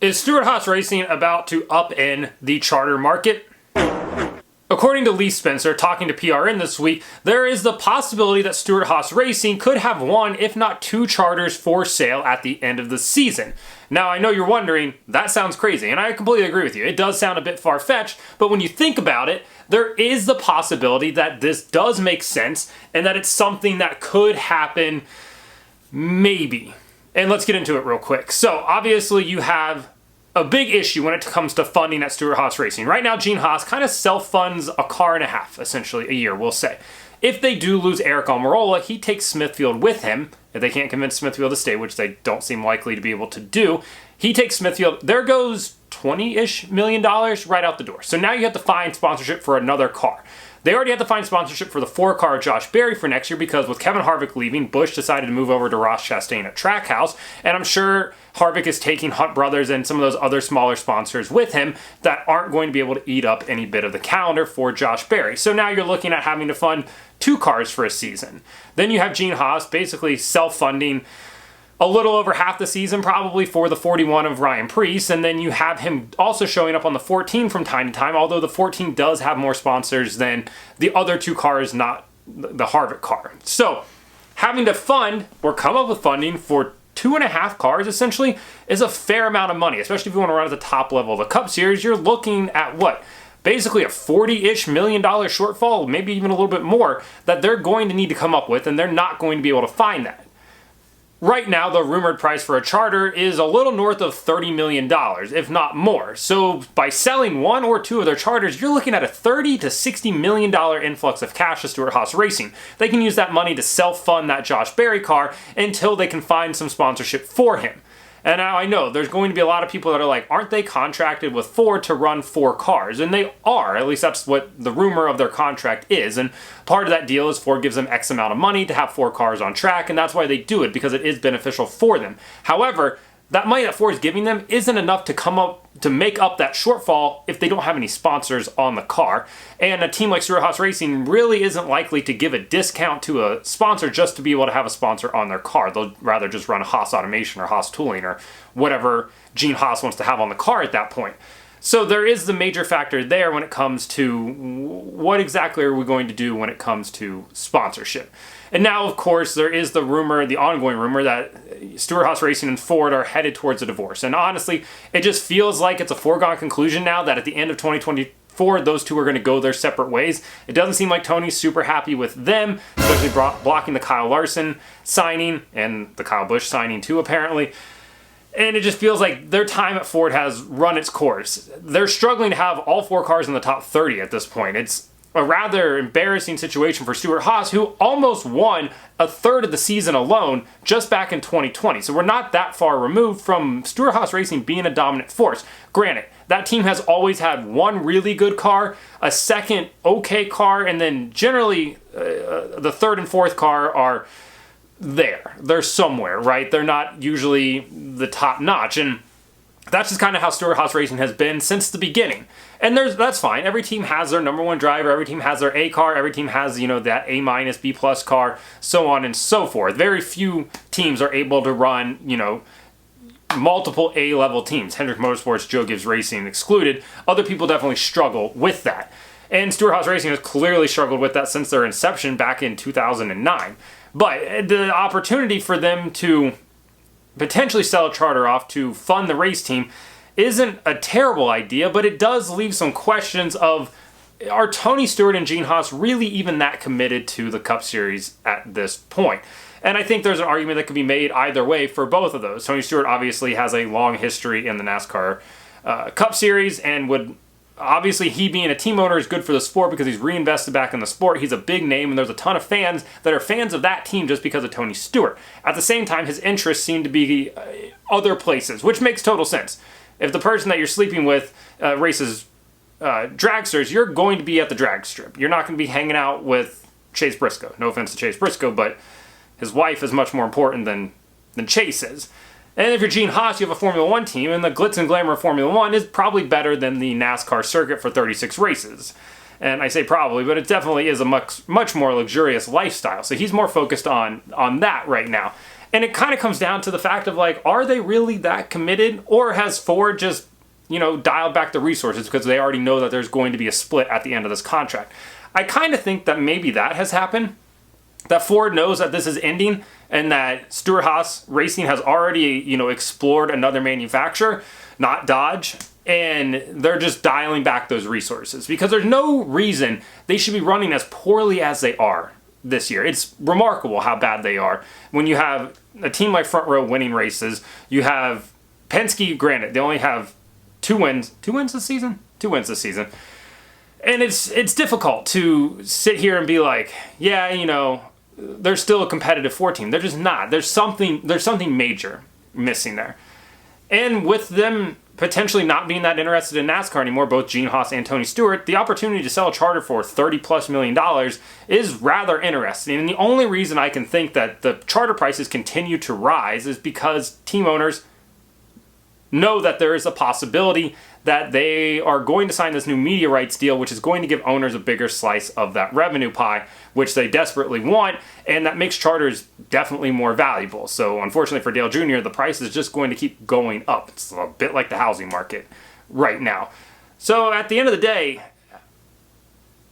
Is Stewart-Haas Racing about to upend the charter market? According to Lee Spencer, talking to PRN this week, there is the possibility that Stewart-Haas Racing could have one, if not two charters for sale at the end of the season. Now, I know you're wondering, that sounds crazy, and I completely agree with you. It does sound a bit far-fetched, but when you think about it, there is the possibility that this does make sense and that it's something that could happen, maybe. And let's get into it real quick. So, obviously, you have a big issue when it comes to funding at Stewart-Haas Racing. Right now, Gene Haas kind of self-funds a car and a half, essentially, a year, we'll say. If they do lose Eric Almirola, he takes Smithfield with him. If they can't convince Smithfield to stay, which they don't seem likely to be able to do, he takes Smithfield. There goes $20-ish million right out the door. So now you have to find sponsorship for another car. They already had to find sponsorship for the 4-car Josh Berry for next year because with Kevin Harvick leaving, Busch decided to move over to Ross Chastain at Trackhouse, and I'm sure Harvick is taking Hunt Brothers and some of those other smaller sponsors with him that aren't going to be able to eat up any bit of the calendar for Josh Berry. So now you're looking at having to fund 2 cars for a season. Then you have Gene Haas basically self-funding a little over half the season probably for the 41 of Ryan Preece, and then you have him also showing up on the 14 from time to time, although the 14 does have more sponsors than the other 2 cars, not the Harvick car. So having to fund or come up with funding for 2.5 cars essentially is a fair amount of money, especially if you want to run at the top level of the Cup Series. You're looking at what? Basically a $40-ish million shortfall, maybe even a little bit more, that they're going to need to come up with, and they're not going to be able to find that. Right now, the rumored price for a charter is a little north of $30 million, if not more. So by selling 1 or 2 of their charters, you're looking at a $30 to $60 million influx of cash to Stewart-Haas Racing. They can use that money to self-fund that Josh Berry car until they can find some sponsorship for him. And now I know there's going to be a lot of people that are like, aren't they contracted with Ford to run 4 cars? And they are, at least that's what the rumor of their contract is. And part of that deal is Ford gives them X amount of money to have 4 cars on track, and that's why they do it, because it is beneficial for them. However, that money that Ford is giving them isn't enough to make up that shortfall if they don't have any sponsors on the car. And a team like Stewart-Haas Racing really isn't likely to give a discount to a sponsor just to be able to have a sponsor on their car. They'll rather just run Haas Automation or Haas Tooling or whatever Gene Haas wants to have on the car at that point. So there is the major factor there when it comes to what exactly are we going to do when it comes to sponsorship. And now, of course, there is the rumor, the ongoing rumor, that Stewart-Haas Racing and Ford are headed towards a divorce. And honestly, it just feels like it's a foregone conclusion now that at the end of 2024, those 2 are going to go their separate ways. It doesn't seem like Tony's super happy with them, especially blocking the Kyle Larson signing and the Kyle Busch signing too, apparently. And it just feels like their time at Ford has run its course. They're struggling to have all 4 cars in the top 30 at this point. It's a rather embarrassing situation for Stewart-Haas, who almost won a third of the season alone just back in 2020. So we're not that far removed from Stewart-Haas Racing being a dominant force. Granted, that team has always had 1 really good car, a second okay car, and then generally the 3rd and 4th car are there. They're somewhere, right? They're not usually the top notch. And that's just kind of how Stewart-Haas Racing has been since the beginning. And that's fine. Every team has their number 1 driver. Every team has their A car. Every team has, that A-, B+ car, so on and so forth. Very few teams are able to run, multiple A-level teams. Hendrick Motorsports, Joe Gibbs Racing excluded. Other people definitely struggle with that. And Stewart-Haas Racing has clearly struggled with that since their inception back in 2009. But the opportunity for them to potentially sell a charter off to fund the race team isn't a terrible idea, but it does leave some questions of, are Tony Stewart and Gene Haas really even that committed to the Cup Series at this point? And I think there's an argument that could be made either way for both of those. Tony Stewart obviously has a long history in the NASCAR Cup Series, and would obviously, he being a team owner is good for the sport because he's reinvested back in the sport. He's a big name, and there's a ton of fans that are fans of that team just because of Tony Stewart. At the same time, his interests seem to be other places, which makes total sense. If the person that you're sleeping with races dragsters, you're going to be at the drag strip. You're not going to be hanging out with Chase Briscoe. No offense to Chase Briscoe, but his wife is much more important than Chase is. And if you're Gene Haas, you have a Formula 1 team, and the glitz and glamour of Formula 1 is probably better than the NASCAR circuit for 36 races. And I say probably, but it definitely is a much more luxurious lifestyle. So he's more focused on that right now. And it kind of comes down to the fact of like, are they really that committed, or has Ford just, dialed back the resources because they already know that there's going to be a split at the end of this contract? I kind of think that maybe that has happened, that Ford knows that this is ending and that Stewart-Haas Racing has already, explored another manufacturer, not Dodge, and they're just dialing back those resources because there's no reason they should be running as poorly as they are this year. It's remarkable how bad they are. When you have a team like Front Row winning races, you have Penske, granted, they only have 2 wins. 2 wins this season? 2 wins this season. And it's difficult to sit here and be like, yeah, they're still a competitive Ford team. They're just not. There's something major missing there. And with them potentially not being that interested in NASCAR anymore, both Gene Haas and Tony Stewart, the opportunity to sell a charter for $30+ million is rather interesting. And the only reason I can think that the charter prices continue to rise is because team owners know that there is a possibility that they are going to sign this new media rights deal, which is going to give owners a bigger slice of that revenue pie, which they desperately want, and that makes charters definitely more valuable. So unfortunately for Dale Jr., the price is just going to keep going up. It's a bit like the housing market right now. So at the end of the day,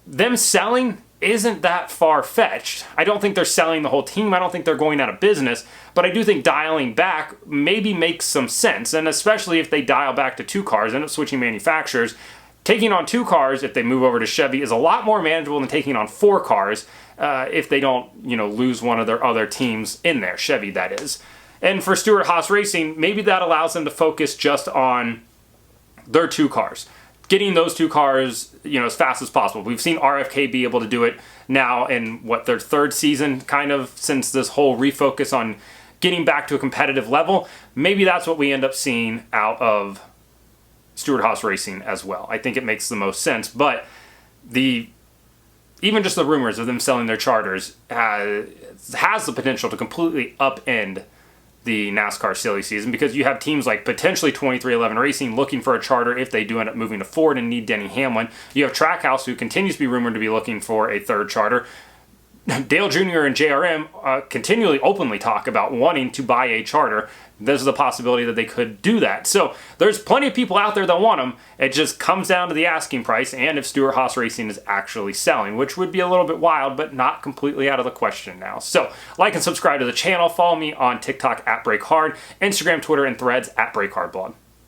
them selling isn't that far-fetched. I don't think they're selling the whole team. I don't think they're going out of business. But I do think dialing back maybe makes some sense. And especially if they dial back to 2 cars, end up switching manufacturers, taking on 2 cars if they move over to Chevy is a lot more manageable than taking on 4 cars if they don't, lose one of their other teams in there, Chevy that is. And for Stewart-Haas Racing, maybe that allows them to focus just on their 2 cars. Getting those 2 cars, as fast as possible. We've seen RFK be able to do it now in, their 3rd season, kind of, since this whole refocus on getting back to a competitive level. Maybe that's what we end up seeing out of Stewart-Haas Racing as well. I think it makes the most sense, but even just the rumors of them selling their charters has the potential to completely upend the NASCAR silly season, because you have teams like potentially 2311 Racing looking for a charter if they do end up moving to Ford and need Denny Hamlin. You have Trackhouse, who continues to be rumored to be looking for a 3rd charter. Dale Jr. and JRM continually openly talk about wanting to buy a charter. There's the possibility that they could do that. So there's plenty of people out there that want them. It just comes down to the asking price and if Stewart-Haas Racing is actually selling, which would be a little bit wild, but not completely out of the question now. So like and subscribe to the channel. Follow me on TikTok @BreakHard, Instagram, Twitter, and Threads @BreakHardBlog.